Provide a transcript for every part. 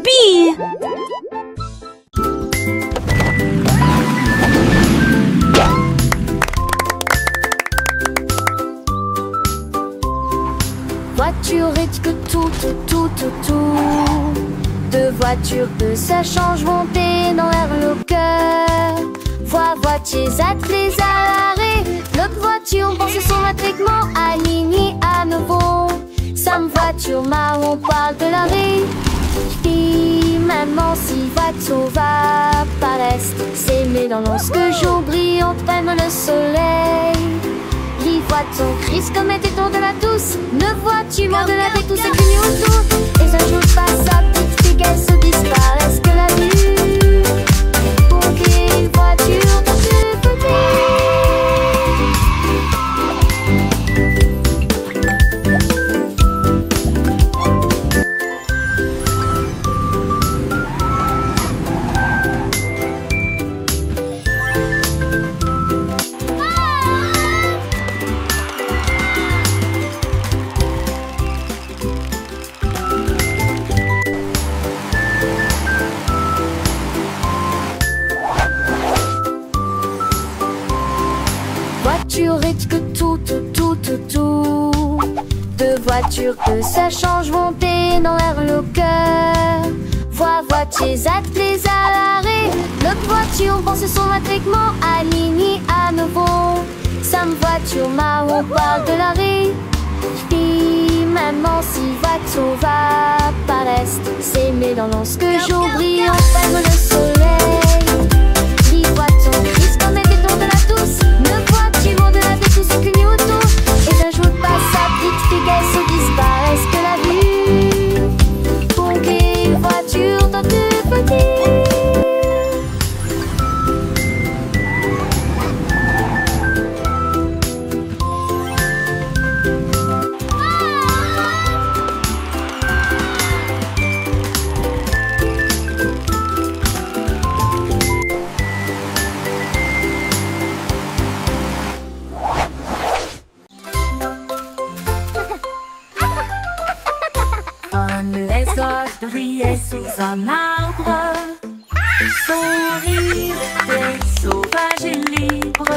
bee! Voiture est que tout. Deux voitures que ça change monter dans l'air le cœur. Voitiers attelés à l'arrêt. L'autre voiture pense son attriquement aligné à nouveau. Sam voiture marron parle de l'arrêt. Puis maman si voiture va par l'est. S'aimer dans lorsque jour brillant prenne le soleil. Les voitures crissent comme un téton de la douce. Ne vois-tu moins de la vie, tout c'est qu'une autour. Et un jour passe à petite fille qu'elle se disparaisse que la vue. Pour qu'une voiture dans ce côté. Voiture est que tout. Deux voitures que ça change monter dans l'air le cœur. Voitiers attelés à l'arrêt. L'autre voiture pense son attriquement aligné à nouveau. Sam voiture marron parle de l'arrêt. Puis maman si voiture va par l'est. S'aimer dans lorsque jour brillant prenne le soleil. Les voitures crissent comme un béton de la douce. Ne vois-tu moins de la vie, tout ce qu'une autour. Et un jour passe à petite fille qu'elle se disparaisse que la vue. Pour qu'une voiture dans tout petit. Brillait sous un arbre, son rire était sauvage et libre.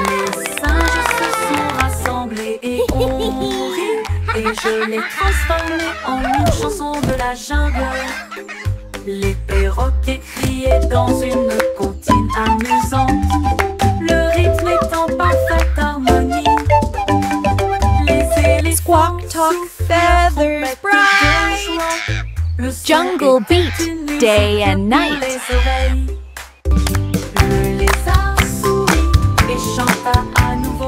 Les singes se sont rassemblés et ont ri, et je l'ai transformé en une chanson de la jungle. Les perroquets criaient dans une comptine amusante, le rythme est en parfaite harmonie. Les éléphants Squawk, talk, feathers, bright. Jungle beat, day and night. Le lézard sourit et chanta à nouveau.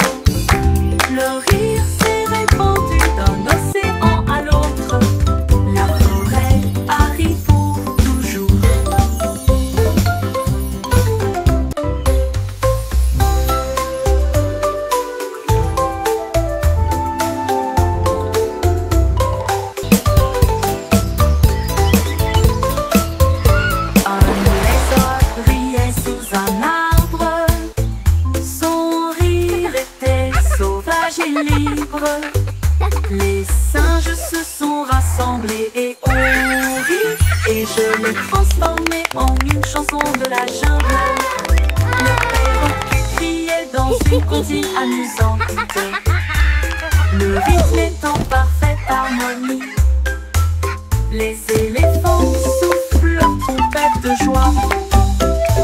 Le rire s'est répandu d'un océan à l'autre. La forêt arrive pour toujours. Les singes se sont rassemblés et ont ri, et je l'ai transformé en une chanson de la jungle. Le perroquet criait dans une comptine amusante, le rythme est en parfaite harmonie. Les éléphants soufflent leur trompette de joie.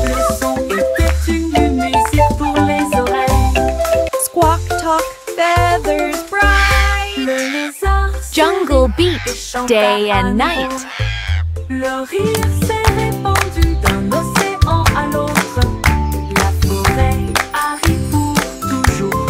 Le son était une musique pour les oreilles. Squawk, talk, feathers, bright. Le lézard Jungle beat, chanta day à and nouveau. night. Le rire s'est répandu d'un océan à l'autre. La forêt arrive pour toujours.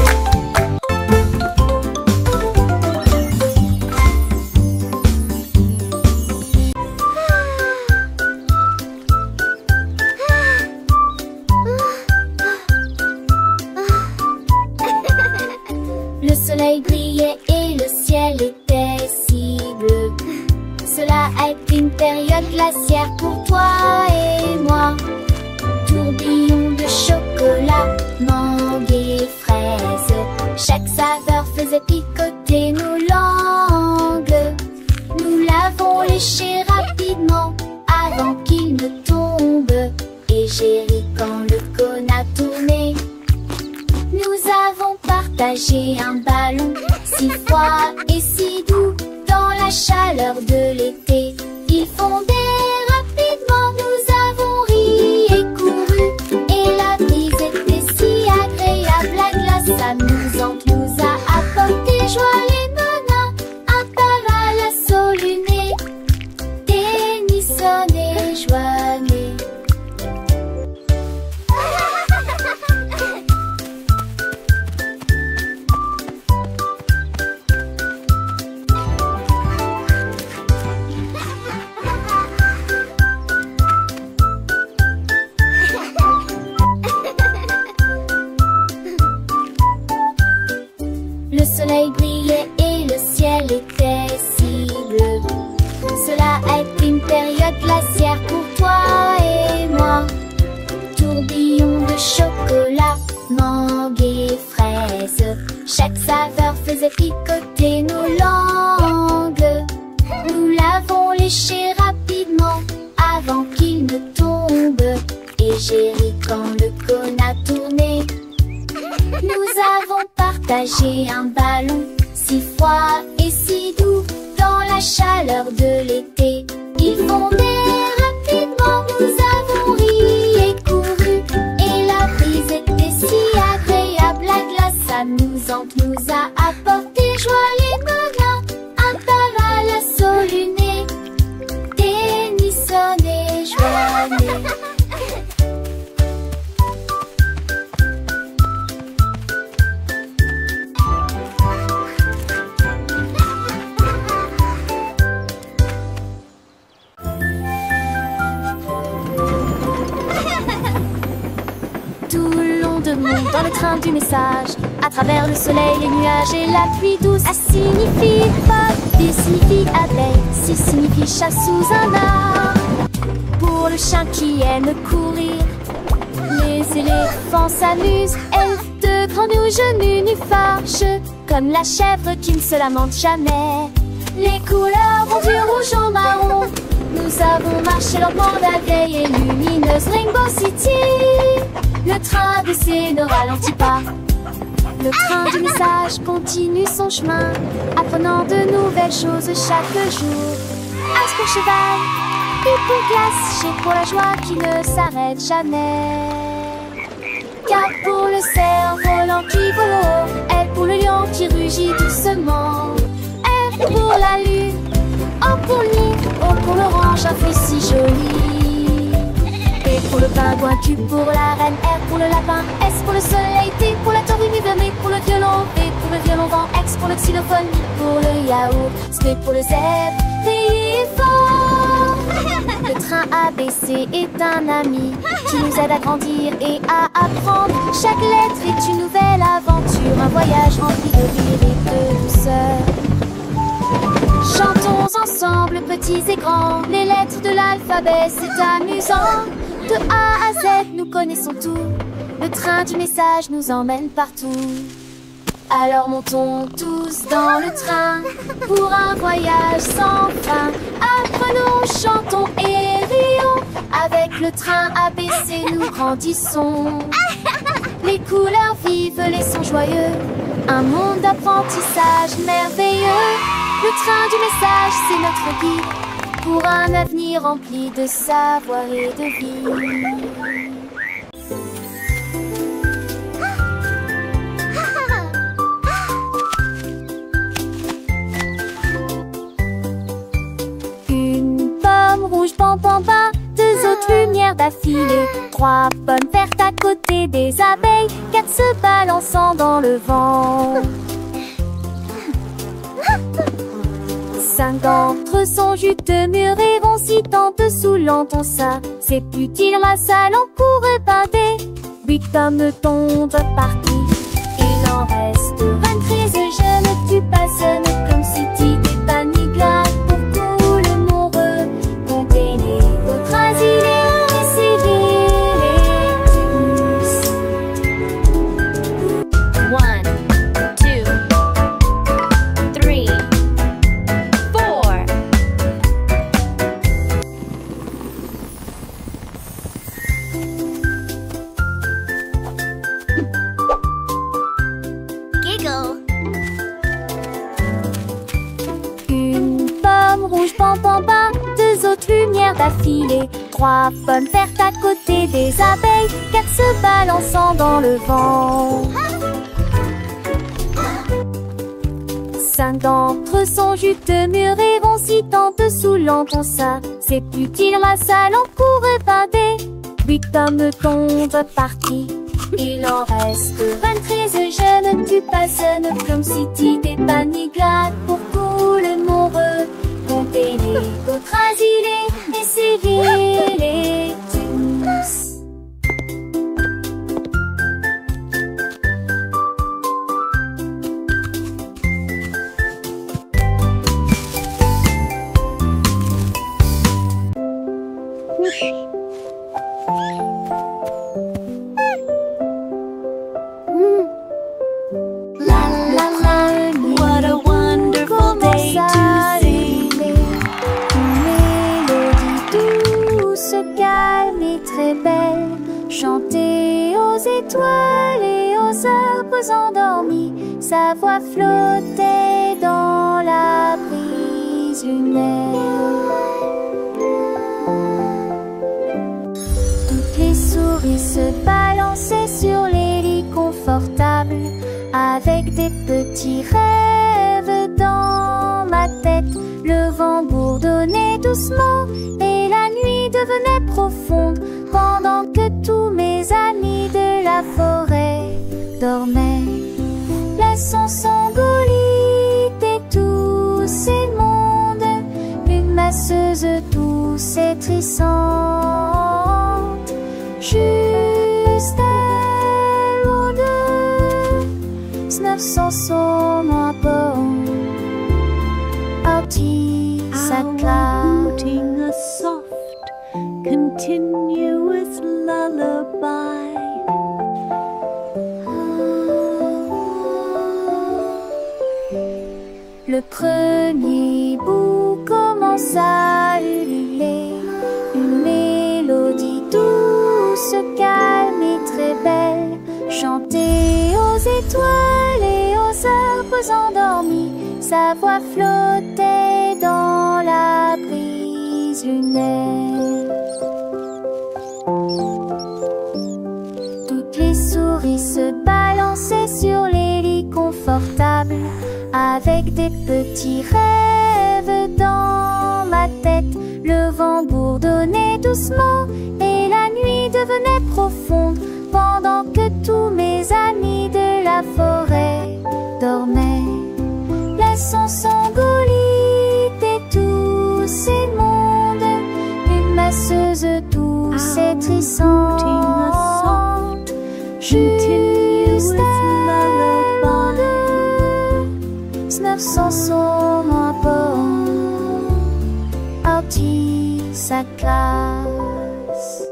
Le soleil brillait et le ciel était si bleu. Cela a été une période glaciaire pour toi et moi. Tourbillon de chocolat, mangue et fraises. Chaque saveur faisait picoter nos langues. Nous l'avons léché rapidement partager un ballon si froid et si doux dans la chaleur de l'été. Ils fondaient rapidement, nous avons ri et couru, et la brise était si agréable, la glace amusante nous a apporté joie. Les menaces, un pas à l'assaut luné, Tennyson et Joannée. Le soleil brillait et le ciel était si bleu. Cela a été une période glaciaire pour toi et moi. Tourbillon de chocolat, mangue et fraises. Chaque saveur faisait picoter nos langues. Nous l'avons léché rapidement avant qu'il ne tombe. Et j'ai ri quand le cône a tourné. Nous avons partagé un ballon si froid et si doux dans la chaleur de l'été. Ils fondaient rapidement, nous avons ri et couru, et la brise était si agréable, la glace amusante nous a apporté joie. Les menaces, un pas à l'assaut luné, Tennyson et Joannée. Dans le train du message, à travers le soleil, les nuages et la pluie douce. A signifie pas, B signifie abeille, C signifie chat sous un arbre. Pour le chien qui aime courir, les éléphants s'amusent. Elfe de grands nez aux genoux nus fâcheux, comme la chèvre qui ne se lamente jamais. Les couleurs vont du rouge au marron. Nous avons marché lentement la vieille et lumineuse Rainbow City. Le train baissé ne ralentit pas. Le train du message continue son chemin, apprenant de nouvelles choses chaque jour. As pour cheval, P pour glace, G pour la joie qui ne s'arrête jamais. K pour le cerf-volant qui vole haut, L pour le lion qui rugit doucement. R pour la lune, O pour le nid, O pour l'orange, un fruit si joli. P pour le pingouin, Q pour la reine, R pour le lapin, S pour le soleil, T pour la tortue, M pour le violon, V pour le violon vent, X pour le xylophone, I pour le yaourt, S pour le zèbre, veillez fort. Le train ABC est un ami qui nous aide à grandir et à apprendre. Chaque lettre est une nouvelle aventure, un voyage rempli de rire et de douceur. Chantons ensemble, petits et grands, les lettres de l'alphabet, c'est amusant. De A à Z, nous connaissons tout. Le train du message nous emmène partout. Alors montons tous dans le train pour un voyage sans fin. Apprenons, chantons et rions. Avec le train ABC, nous grandissons. Les couleurs vives, les sons joyeux. Un monde d'apprentissage merveilleux. Le train du message, c'est notre guide pour un avenir rempli de savoir et de vie. Une pomme rouge, pam pam pam, deux autres lumières d'affilée, trois pommes vertes à côté des abeilles, quatre se balançant dans le vent. 5 d'entre eux sont juteux, mûrs et vont si tant dessous l'entend ça. C'est utile, la salle en cours et pâté. 8 pommes tombent partout. Il en reste 23, je ne tue pas, ce n'est comme si tu t'es pas mis glace pour tout le monde. Comptez les autres asilés, essayez les tous. 1, 2, 3, 4. rouge, pam pam pam. 2 autres lumières d'affilée. 3 pommes vertes à côté des abeilles. 4 se balançant dans le vent. 5 d'entre eux sont juteux, mûrs et vont si tant dessous l'encon ça. C'est utile, race à l'encours évadé. 8 hommes tombent partis. Il en reste 23 jeunes. Tu passes comme si t'étais paniglade pour tout le monde. Comptez les autres asilés et sévillez-les tous. What a wonderful day to sing. Une mélodie douce, calme et très belle. Chanter aux étoiles et aux arbres endormis. Sa voix flottait dans la brise lunaire. Toutes les souris se balançaient sur les lits confortables. Avec des petits rêves dans ma tête. Le vent bourdonnait doucement et la nuit devenait profonde. Pendant que tous mes amis de la forêt dormaient. Laissons Sangolite et tous ces mondes. Une masseuse douce et trissante. Juste elle ou deux. 900 sont à bord. Artie Outing a soft, continuous lullaby. Le premier bout commence à ululer. Une mélodie douce, calme et très belle. Chantée aux étoiles et aux arbres endormis. Sa voix flottait dans la brise lunaire. Toutes les souris se balançaient sur les lits confortables. Avec des petits rêves dans ma tête. Le vent bourdonnait doucement et la nuit devenait profonde. Pendant que tous mes amis de la forêt dormaient. Laissons Sangolite et tous ces mondes. Une masseuse douce et trissante. Juste elle ou deux. 900 sont à bord. Artie sa classe.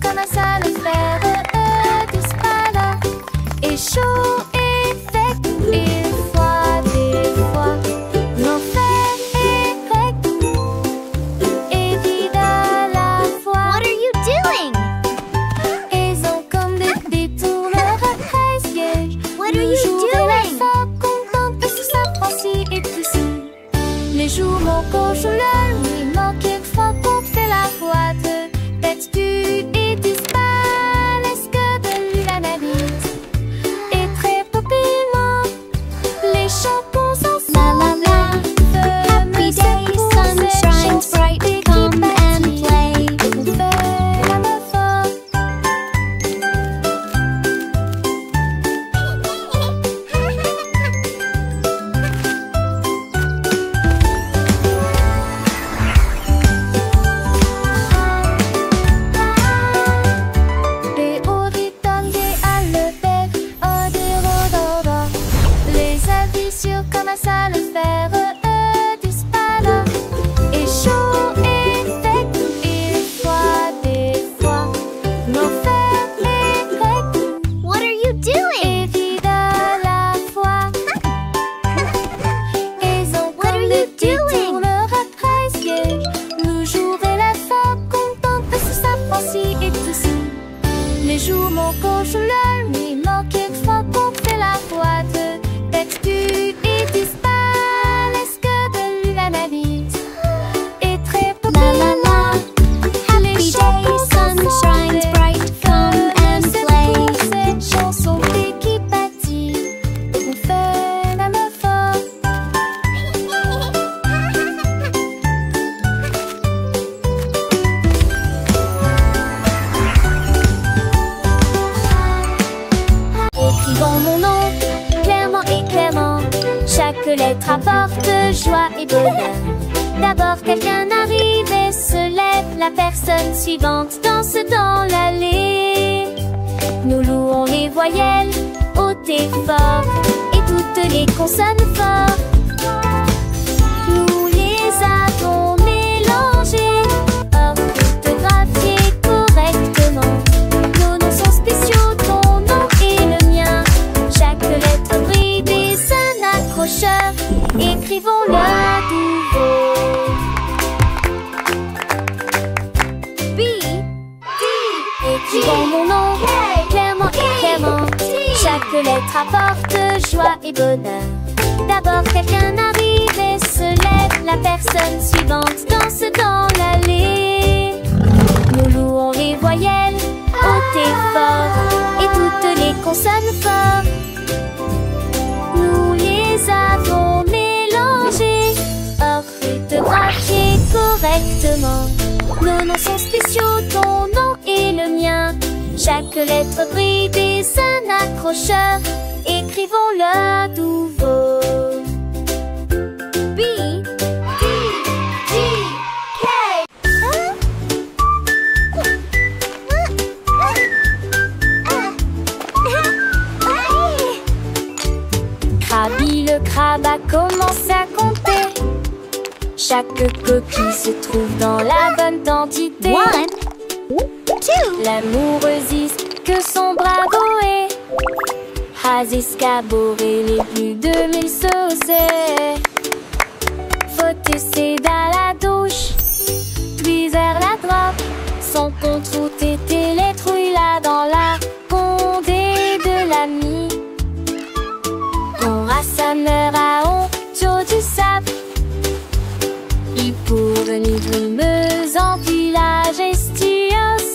Comme un sale fer d'espada. Et chaud et sec, et froid des fois. L'enfer est grec et vide à la fois. What are you doing? Ils ont comme des détourneurs à 13 sièges. What are you doing? Contente parce que ça franchit et tout seul. Les jours manquent au journal, oui, manque quelquefois qu'on fait la boîte. Textu et disparaît, est-ce que de lui la navire? Et très rapidement, les champons sont La la la. Happy day, sun shines bright. Come and play. Les oritones des hallebergs, oh des rhododendrons. Les avis sur comme un sale fer d'espada. Et chaud et sec, et froid des fois. L'enfer est grec What are you doing? et vide à la fois. Ils ont What are comme you des doing? détourneurs à apporte joie et bonheur. D'abord quelqu'un arrive et se lève, la personne suivante danse dans l'allée. Nous louons les voyelles hautes et fortes et toutes les consonnes fortes. Nous les avons mélangées, orthographiées correctement. Nos noms sont spéciaux, ton nom et le mien. Chaque lettre brille des un accrocheur. Écrivons-le à nouveau. B, D. Écrivons mon nom clairement et clairement. Chaque lettre apporte joie et bonheur. D'abord quelqu'un arrive et se lève, la personne suivante danse dans l'allée. Nous louons les voyelles hautes et fortes et toutes les consonnes fortes. Nous les avons mélangées, orthographiées correctement. Nos noms sont spéciaux, ton nom et le mien. Chaque lettre brille des un accrocheur. Écrivons-le à nouveau. B, D, G, K. Krabi le crabe a commencé à compter. Chaque coquille se trouve dans la bonne quantité. 2. L'amoureuse que son bravo est has escaboré les plus de 1000 saucés. Faut essayer dans la douche, puis vers la droite. Son compte route était les trouilles là dans la condé de l'ami. On rassembleur à honte du sable. Il pour venir brumeuse en village estios.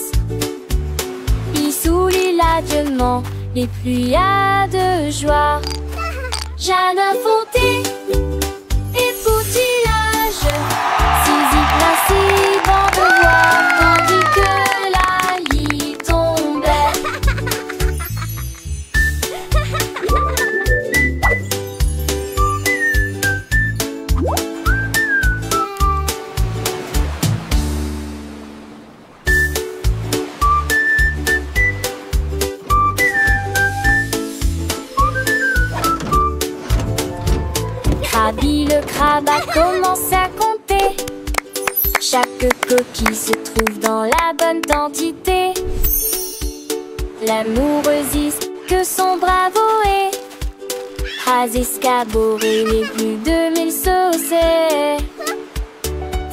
Il soulit l'adieuement les pluies à de joie. Jeanne Fonté et poutillage, Zizi principe en devoir, tandis que la lit tombait. Krabi le crabe a commencé à compter. Chaque coquille se trouve dans la bonne quantité. L'amoureuse que son bravo est has escaboré les plus de 1000 saucés.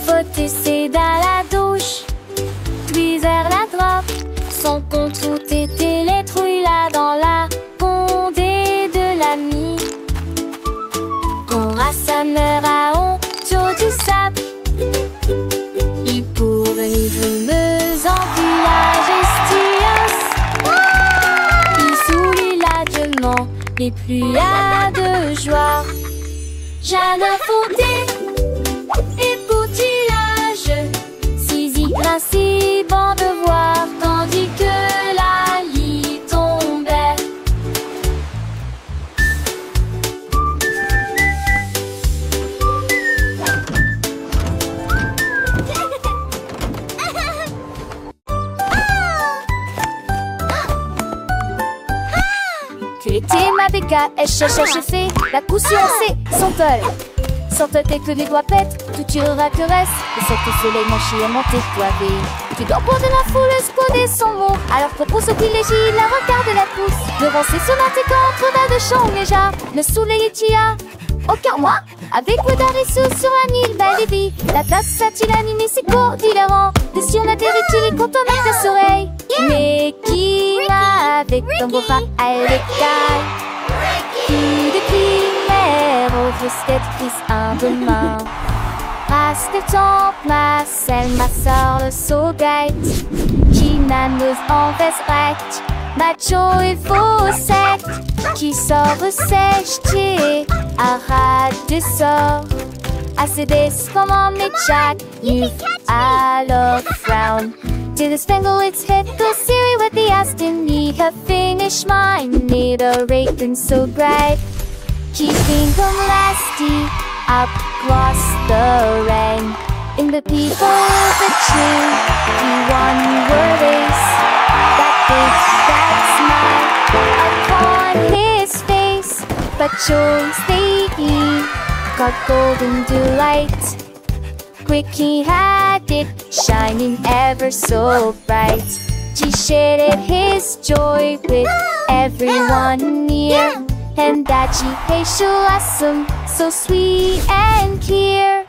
Faut essayer dans la douche, puis vers la droite. Son compte route était les trouilles là dans la condé de l'ami. On rassembleur à honte du sable. Il pour venir brumeuse en village estios. Il soulit l'adieuement les pluies à de joie. Jeanne Fonté et poutillage, Zizi principe en devoir, tandis que la lit tombait. Que l'été ma béca, elle cherche fait la poussière c'est son tol. Sans ta tête que les doigts pètent, tout tirera que reste. Et cet soleil manché à monter poivé. Tu dois prendre la foule, exploder son mot. Alors propose au privilégie, la regarde la pousse. Devant ses sonates contre la de chant déjà. Le soleil est tia. Aucun moi, avec Oudarisou sur la Nile, belle vie. La place a-t-il animé ses cours d'hilarant. De si on atterrit-il quand on a ta soleil. Mais qui va avec ton beau-frère à l'écaille? Qui depuis mer au fusquette prise un demain. Race de temps, ma selle, ma sœur, le saugate. Qui naneuse en veste recte. Macho et faux sec. Qui sort sèche, tié, arrête de sort. Assez comment mais Jack, you alors frown. To the spangle its hit, the Siri with the Aston, ye have finished mine. Need a rake and so bright, keeping them lasty. across the rain. In the people of the tree, he won your race. That big, that smile upon his face. But chose he got golden delight. Quick he had it, shining ever so bright. He shared his joy with everyone near. And that she tastes awesome, so sweet and clear.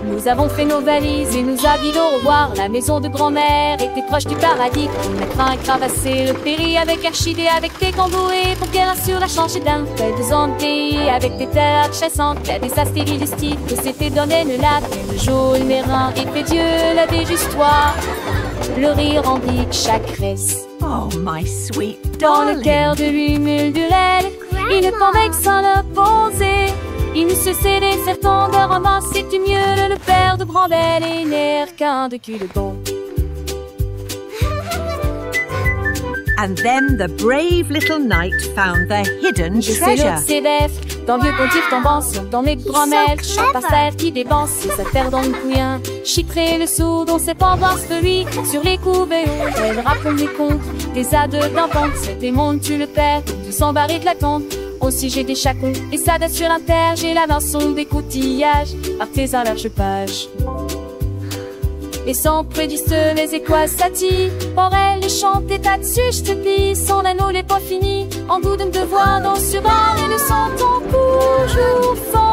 Nous avons fait nos valises et nous habillons au revoir. La maison de grand-mère était proche du paradis. On a craint et cravassé le péri avec Archidée, avec des camboués pour qu'elle assure la change d'un fait de zandé, avec des terres chassantes, il y a des astéries du style que s'était donné le lac. Et le jour, le mérin et fait Dieu la déjustoir. Le rire remplit chaque reste. Oh, my sweet Dans le darling. cœur de lui murmurait une convexe sans le poser. Il ne se cédait certains de ramasser du mieux. Le père de Brandel et n'air qu'un de cul de bon. And then the brave little knight found the hidden Je sais treasure. l'autre s'évève dans vieux pontif tombant sur dans les grands-mères. Chante par terre qui dépense sa terre dans le couillin. Chiffrer le sou dont ses pendances de lui sur les couvées hauts. Elle raconte des contes, des ades d'enfants. Ces démons tu le père, tout s'embarrer de la tombe. Aussi j'ai des chacons et ça date sur l'inter. J'ai la vinçon des coutillages, artisan large page. Et sans prédiste les étoiles s'attirent. Pour elle, les chanter là-dessus, je te plie. Son anneau n'est pas fini. En goût de me devoir dans sur elle et le sentant toujours fond.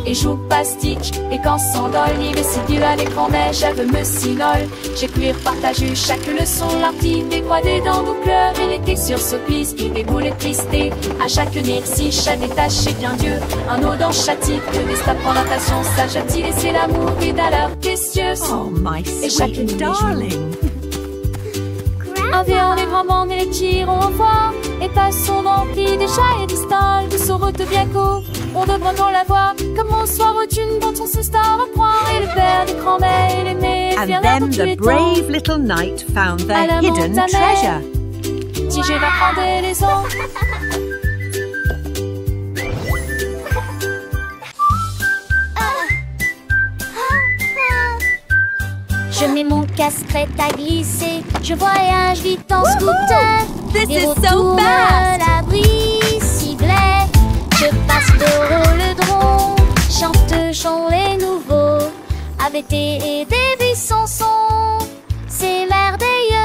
Et joue pastique, et quand s'endole, il est si dur à l'écran, mais j'avais me sinole. J'ai pu partager chaque leçon, l'artiste décroisée dans nos cœurs. Elle était sur ce piste, qui déboule tristé. À chaque si chat détaché bien Dieu. Un eau dans châtie, que des stapes en natation, sage a-t-il laissé l'amour et d'alors précieuse. Oh, my Et chaque nuit, sweet les jours. darling. Un vieux, les grands bandes et les tirons au fort. Et passons remplis des chats et des stalles. De Sorote bien court, on devrait non la voir. Comme on soir d'une dont on se star à croire. Et le père des grands-mères et les mères. And then the brave little knight found the À la hidden montagne. treasure. Si je vais prendre les eaux. Je mets mon casque-crête à glisser. Je voyage vite en scooter. This Et is retourne so fast. l'abri ciblé. Je passe le rôle-dron. Chante chant les nouveaux. Avec des buissons sont. C'est merveilleux.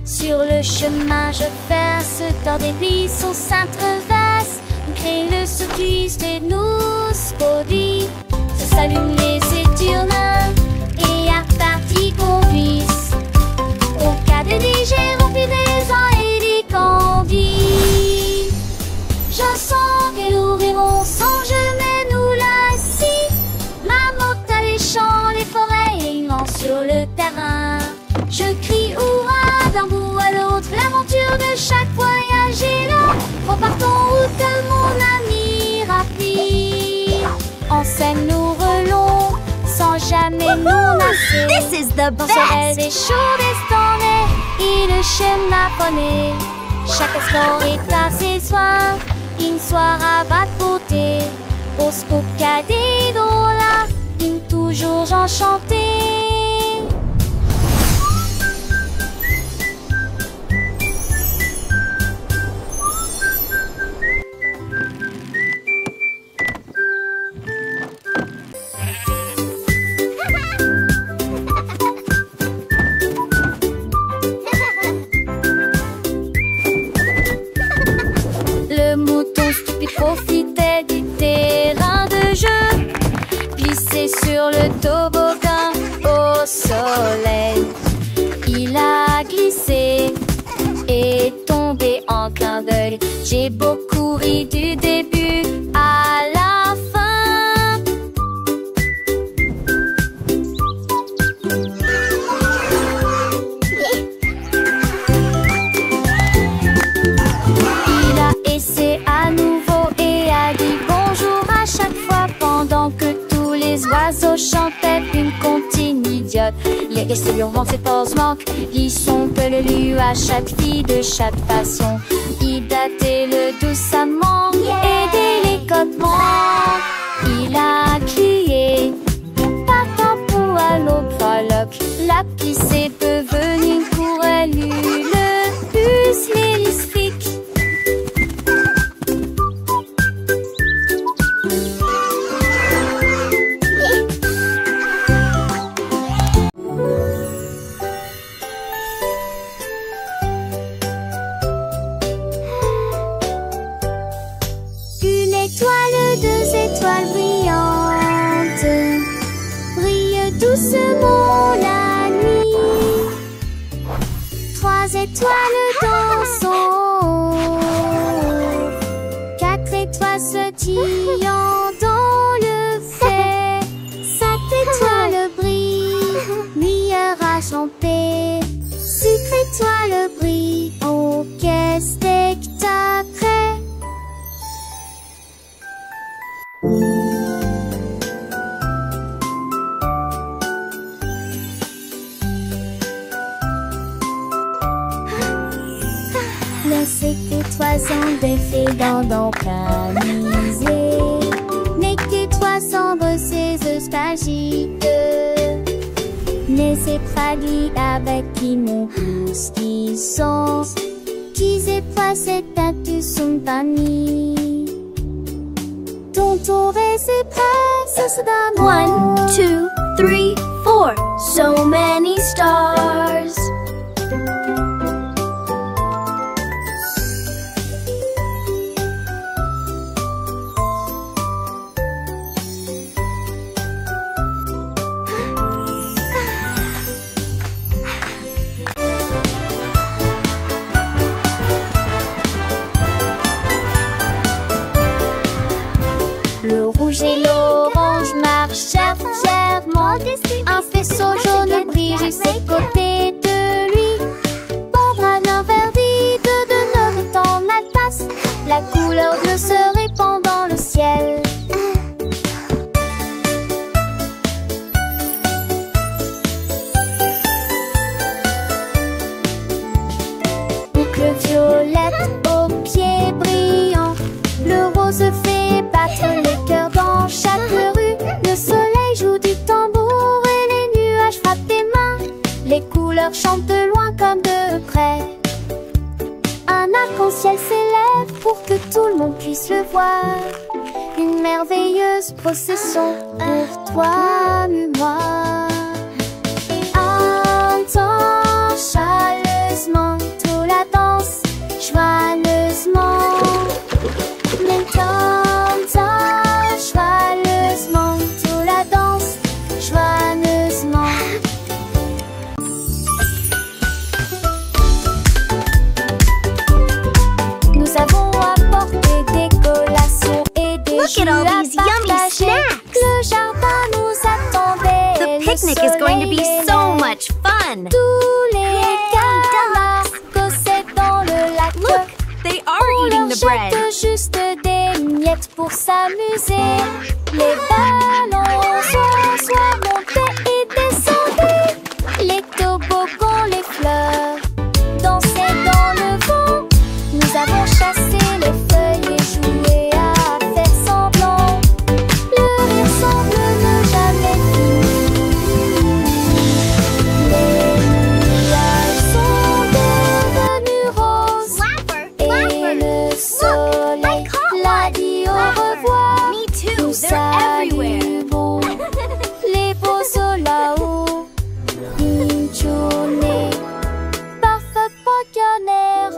Sur le chemin, je verse dans des buissons s'intreversent. Crée le saucisse et nous spodie. Se s'allument les éturnins. Et à partie qu'on puisse. Au cas de DJ rempli des ans et des candies. Je sens que nous rirons sans jamais nous lasser. Ma montagne, les champs, les forêts et immense sur le terrain. Je crie hurrah d'un bout à l'autre. L'aventure de chaque voyage est là. Repartons route mon ami rapide. En scène nous relons sans jamais nous lasser. This is the Dans ce rêve best. des chauds destonnés, et le schéma connaît. Chaque instant est à ses soins, une soirée va de beauté. Au scoop cadet là, une toujours enchantée. Le mouton stupide profitait du terrain de jeu, glissé sur le toboggan au soleil. Il a glissé et tombé en clin d'œil. J'ai beaucoup ri du début à la fin. Il a essayé à nouveau et a dit bonjour à chaque fois pendant que tous les oiseaux chantaient une comptine idiote. Les Et c'est durement ses forces manquent. Lisson peut le lu à chaque fille de chaque façon. Hydrater le doucement, aider les cotements. Il a crié, partant pour à l'eau prologue. La pissée peut venir pour elle, le bus l'hélistrique. Une étoile, deux étoiles brillantes brillent doucement la nuit. Trois étoiles dansant, quatre étoiles sautillant dans le fait. Cinq étoiles brillent, mirage en paix. Six étoiles brillent, oh quel spectacle! L'insecte étoisant défait dans camisé, n'est que 300 ses espagites. Les épraglis avec qui mon pouce qui sont, qui étoiles cette tête son panier. Ton tour est prêt, ça se donne. 1, 2, 3, 4, so many stars. Le rouge et l'orange marchèrent fièrement. Un faisceau jaune brille juste à côté de lui. Pendra l'un verdit de neuf étant la tasse. La couleur bleue se répand dans le ciel. Boucle violette aux pieds brillants. Le rose fait battre les cœurs dans chaque rue. Le soleil joue du tambour et les nuages frappent des mains. Les couleurs chantent de loin comme de près. Un arc-en-ciel s'élève pour que tout le monde puisse le voir. Une merveilleuse procession pour toi et moi. Entends chaleureusement toute la danse, joyeusement. Joyeusement, toute la danse, joyeusement. Nous avons apporté des collations et des Look at all these yummy partager. snacks. Le jardin nous attendait. The picnic is going to be so much fun. Tous les canards gossaient dans le lac. Look, they are On eating leur the bread. jette juste des miettes pour s'amuser. Les ballons soit montés et descendus. Les toboggans, les fleurs dansaient dans le vent. Nous avons chassé les feuilles et joué à faire semblant. Le rire semble ne jamais finir. Les nuages sont devenus roses. Et le soleil l'a dit au revoir. Me too, Tout they're ça everywhere. du beau. Les beaux sont là-haut. Une journée parfaite pour canard.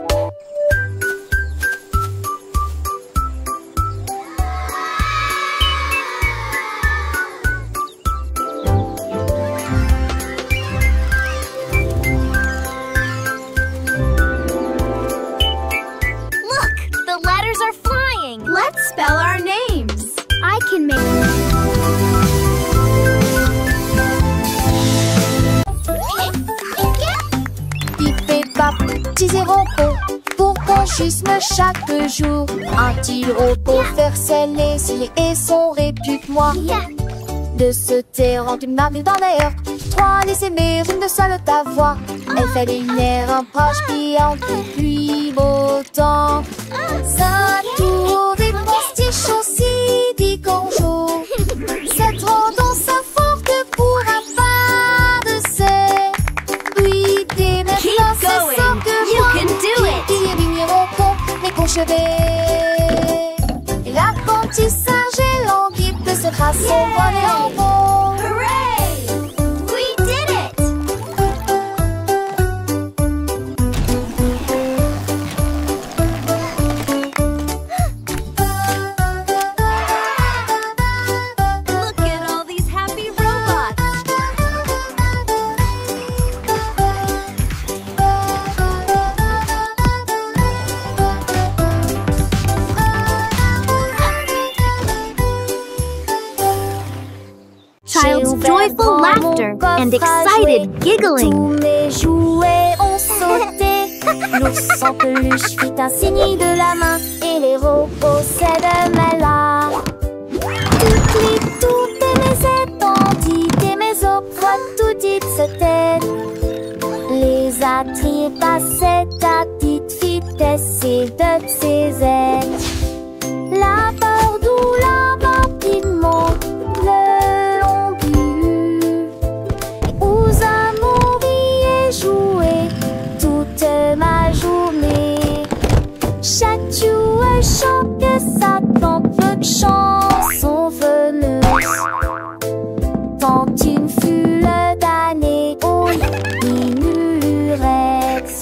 Look, the letters are flying. Let's spell our names. I can make Pip et pap, petits et repos, pour conchisme chaque jour. Un petit repos faire ses les et son répute-moi. de se taire en une marque dans l'air. 3, les aimer, une de seule ta voix. Elle fait lumière, un proche brillante, pluie, beau temps. Ça tour des postiches aussi, dit Conjo. Cette tendance à forte pourra pas de se bruiter. Maintenant, c'est ça que You can do it. il y a lumière au pont, les conchevés. Et l'apprentissage est lent, qui peut se tracer au vol et en bon. Hooray! We did it! Look at all these happy robots! Child's joyful laughter and excited giggling. Tous mes jouets ont sauté. L'ours en peluche fit un signe de la main et les robots s'aident là. Toutes mes étendues et mes opres, tout dites c'était. Les attraits passaient à petite vitesse et de ses ailes. La peur d'où la rapidement le long but. Aux amours y joué toute ma journée. Chaque jouet chante que ça tant peu de chansons veneuses. Tant une foule d'années au ignorex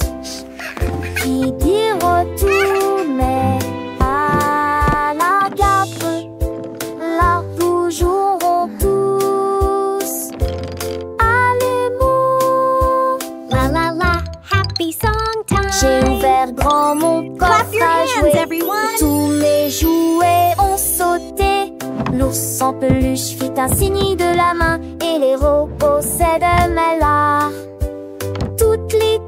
qui dit retourner à la gape. Là nous jouerons tous à l'amour. La la la, happy song time. J'ai ouvert grand mon coffre Clap your à hands, jouer. everyone. Tous mes jouets ont sauté. L'ours en peluche fit un signe de la main et les robots s'aident là. Toutes les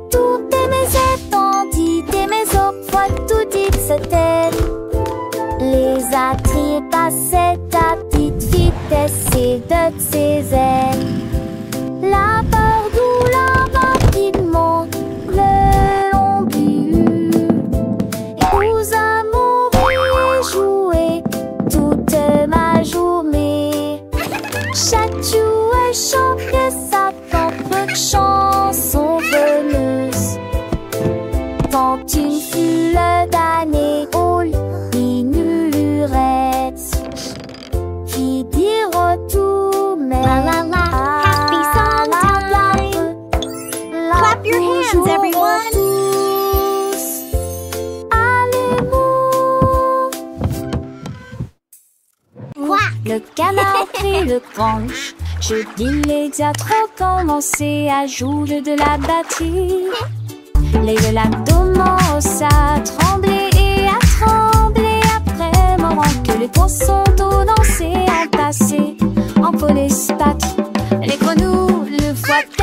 mes étendues et mes opres, tout dites c'était. Les attraits passaient à petite vitesse et de ses ailes. La peur d'où la rapidement le long but. Et aux amours y joué toute ma journée. Chaque jouet chante que ça tant peu de chansons veneuses. Tant une foule d'années au ignorex qui dit retourner La la la, happy song time. Clap your hands, everyone. Tous à l'amour. Le canard prit le branche. Je dis les diatres commencé à jouer de la batterie. Les l'abdomen à trembler et à trembler après moment que les poissons d'eau dansaient en passé en polyspac. Les grenouilles le voient que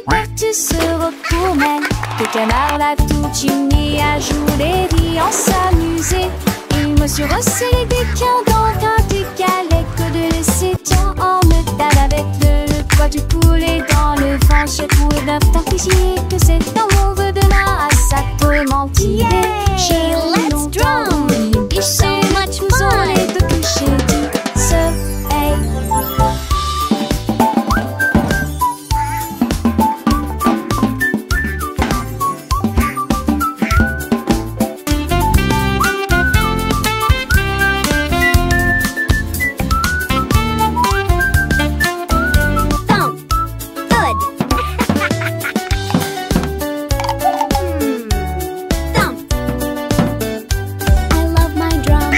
partout se retournent. Le canard l'a tout uni à jouer et en s'amuser. Il me suis resserré des quins dans un du galet que de laisser tiens en métal avec le poids du poulet dans le vent. J'ai trouvé d'un fichier que cet amour de là à sa tourmentille. Yay! Let's drum! It's so much fun! Et de coucher du soleil. Thump. Good. Thump. I love my drum.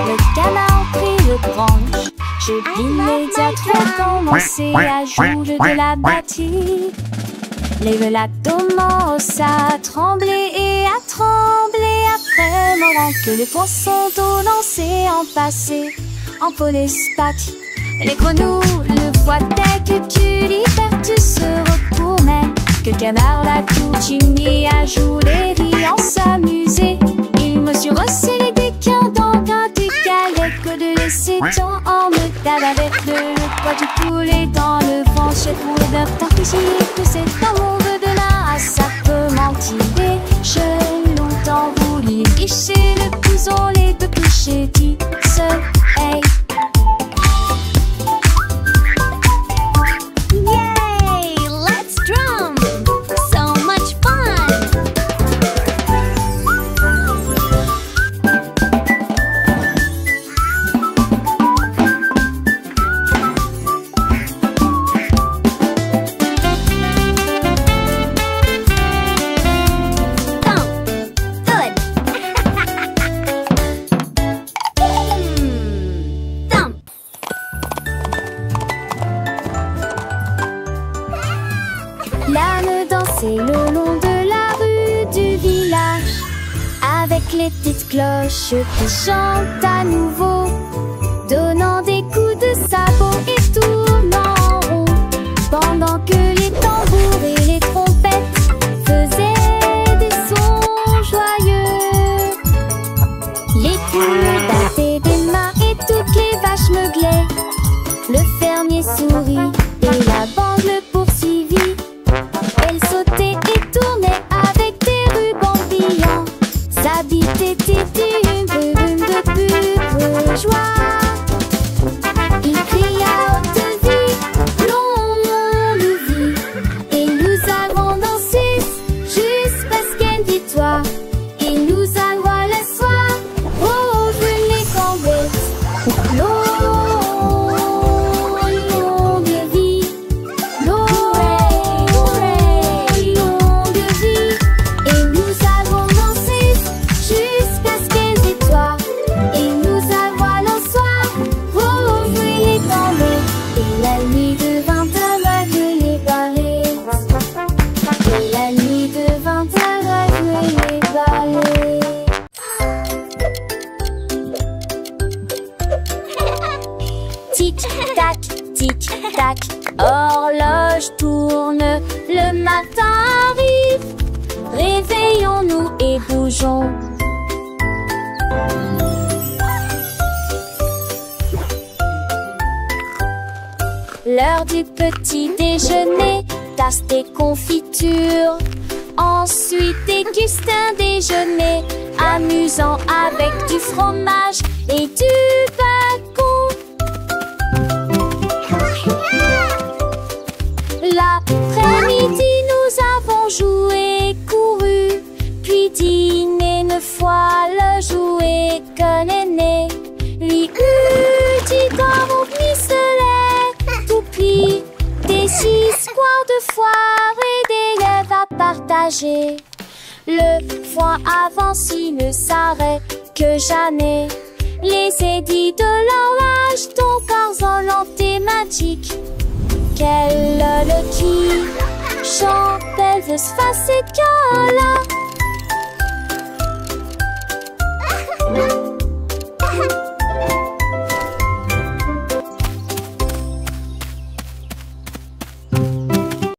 Le canard prit le branche. Je dis les diatres commencé à jouer de la batterie. Les l'abdomen à trembler et à trembler après moment que les poissons d'eau dansaient en passé en polyspac. Les grenouilles le voient que tu partout se retournent. Que le canard l'a tout uni à jouer et en s'amuser. Il me suis resserré des quins dans Et c'est temps en me tape avec le poids du poulet dans le vent. J'ai pour d'un temps ici que c'est dans mon de-delà. Ça peut m'entirer. J'ai longtemps voulu lécher le blouson, les deux couchés du soleil. Yay! Let's drum! So much fun! L'âne dansait le long de la rue du village, avec les petites cloches qui chantent à nouveau, donnant des coups de sabot et tournant en rond, pendant que les tambours et les trompettes faisaient des sons joyeux. Les poules battaient des mains et toutes les vaches meuglaient. Le fermier sourit et la bande le poursuivit. Elle sautait et tournait avec des rubans brillants. Sa bite était une brume de pure joie. Il cria haute vie, longue vie, et nous avons dansé jusqu'à ce qu'elle victoire. Et nous allons le soir, oh, je les cambrettes. Tic-tac, tic-tac, horloge tourne, le matin arrive. Réveillons-nous et bougeons. L'heure du petit déjeuner, tasse des confitures. Ensuite déguste un déjeuner amusant avec du fromage et du bacon. L'après-midi, nous avons joué, couru, puis dîné 9 fois le jouet que l'aîné lui eut dit dans mon pistolet. Tout pli, des histoires de foire et d'élèves à partager. Le foin avance, il ne s'arrête que jamais. Les édits de l'orage, ton corps thématique. Quelle le qui chante Elvis Fascicola.